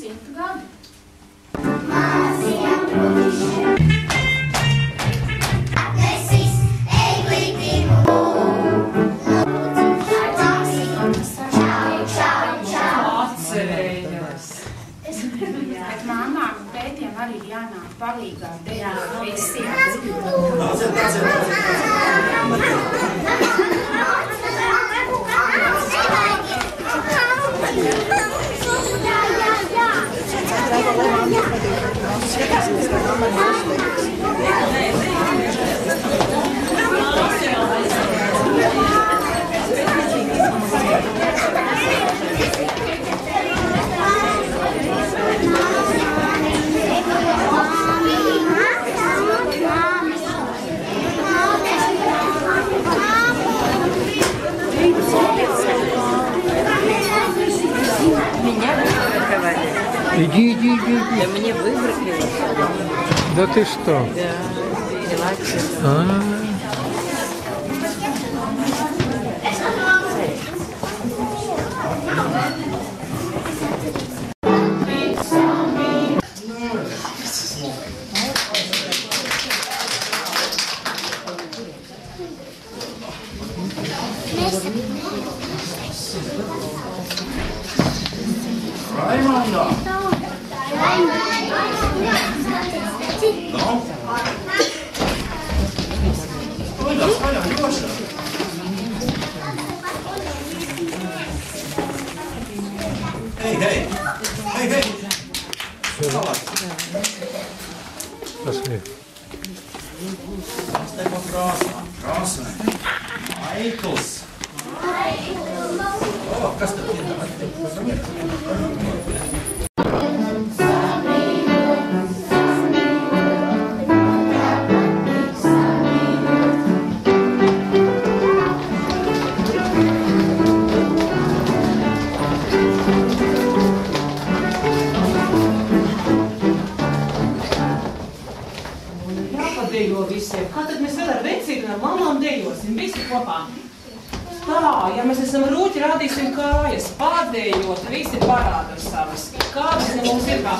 100 gadu. Bet māmām un tētiem arī ir jānāk palīgā dejot visiem. Иди. Да мне выбрали. Да ты что? Да, мелочи. Hey! Пошли. Krāsai. Aikls. O, kas tad ir? Jāpadejo visiem. Kā tad mēs vēl ar vecību un ar mamām dejosim? Visi kopā. Tā, ja mēs esam rūķi, rādīsim kājas. Pārdējot, visi parāda savas. Kādas ne mums ir kā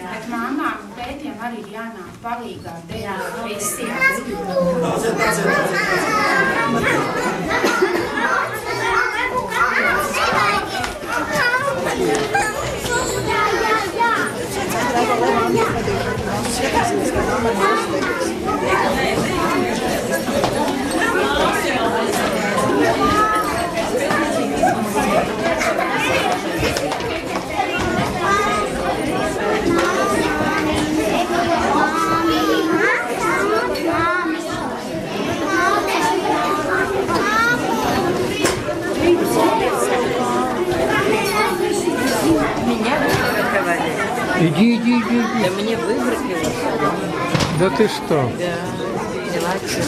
Bet māmām un tētiem arī ir jānāk palīgā dejot visiem. Иди. Да мне выбрали. Да ты что? Да, мелочи.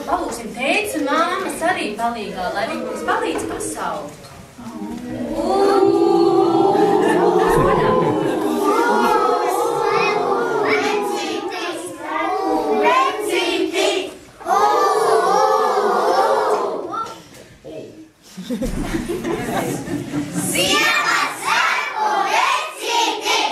Palūksim tētis un māmas arī palīgā, lai viņi mums palīdz pasaukt. Ziemassvētku vecīti!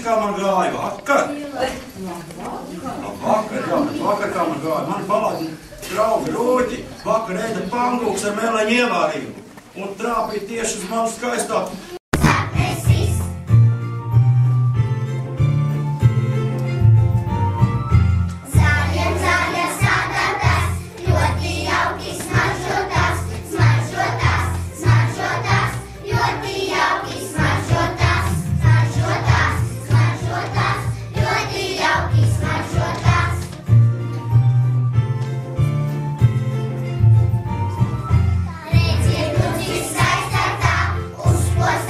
kā man gāja vakar? Vakar, jā, bet vakar kā man gāja. Man palādi draugi Rūķi vakar ēda pankūks ar meleņu ievārību. Un trāpīja tieši uz manu skaistā. Was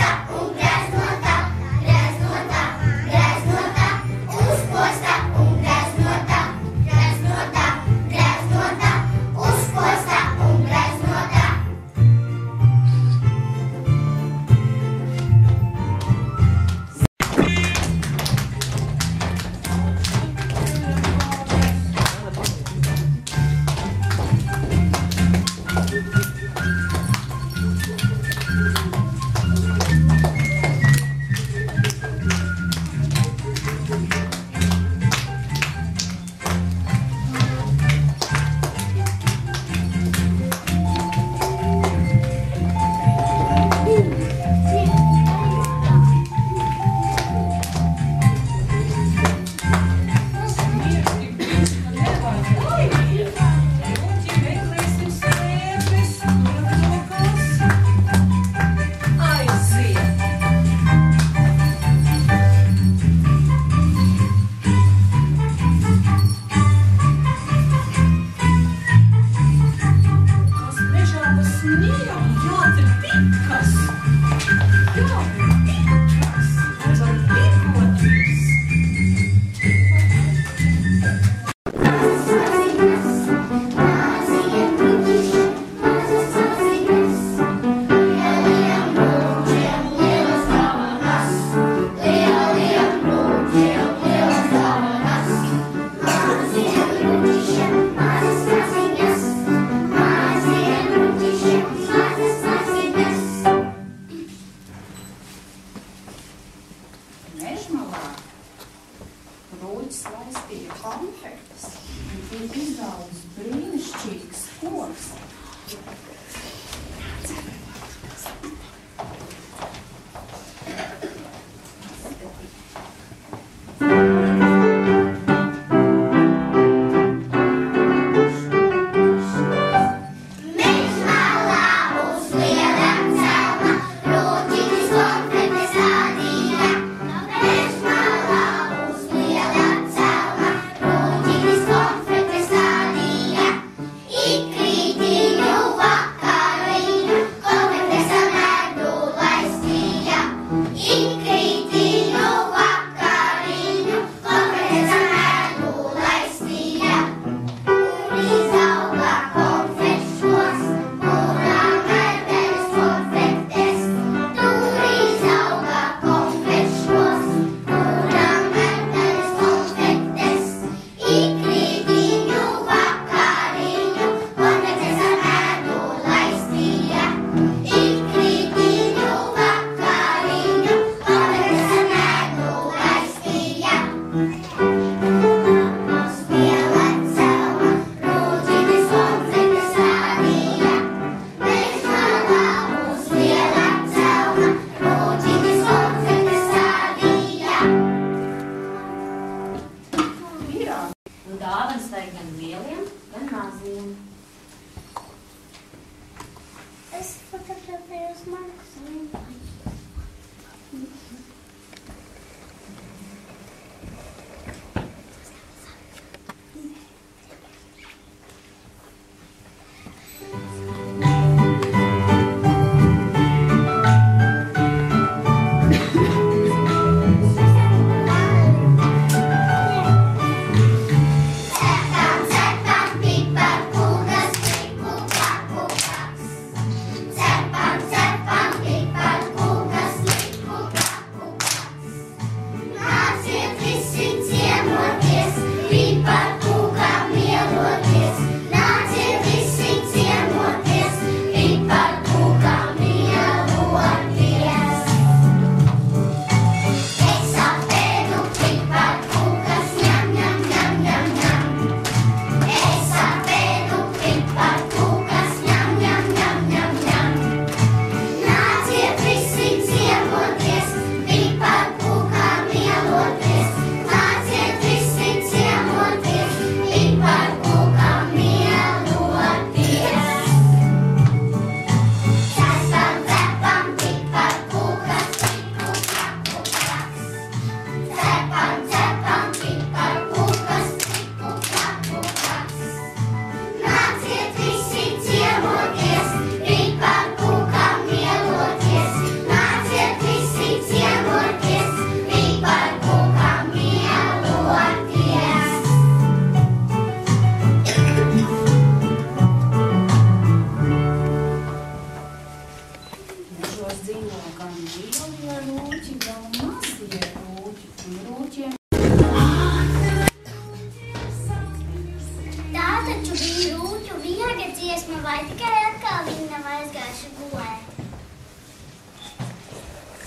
Rūķu viega dziesma vai tikai atkal viņi nav aizgājuši gulēt?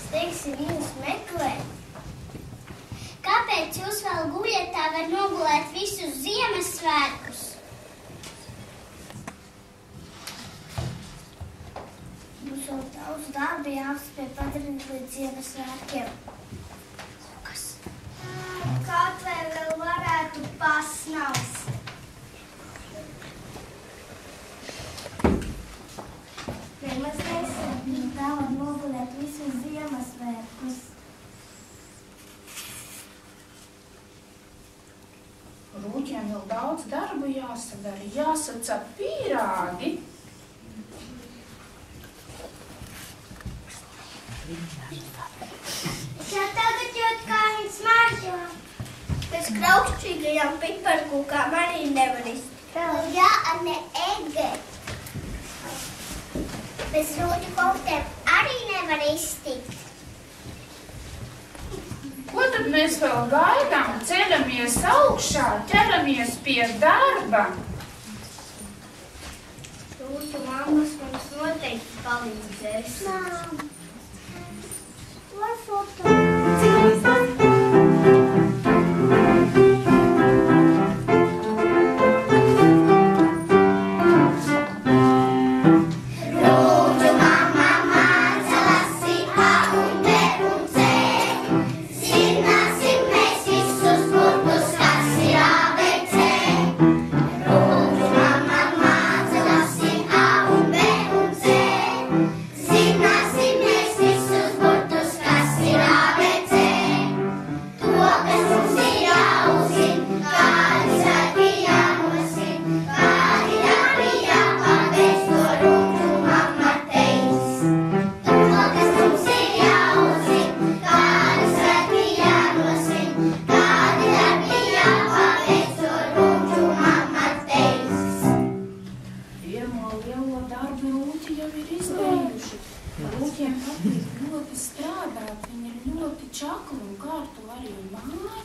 Steigsim viņus meklēt. Kāpēc jūs vēl guļat, tā var nogulēt visus Ziemassvētkus? Mums vēl daudz darba jāspēj padarīt līdz Ziemassvētkiem. Kas? Kaut vai vēl varētu pasnaust. Mēs neesam tā var nogulēt visus Ziemassvētkus. Rūķiem vēl daudz darbu jāsadara, jāsacap pīrāgi. Es jau tagad jūtu, kā viņi smaržo. Pēc kraukšķīgajām piparkūkām arī nevar iztikt. Jā, ne ege. Bez rūķu koktēm arī nevar iztikt. Ko tad mēs vēl gaidām? Ceļamies augšā, ķeramies pie darba. Rūķu mammas mums noteikti palīdzēs. Mām, var foto? Rūķiem patīk ļoti strādāt, viņi ir ļoti čakli un kārtu arī māju.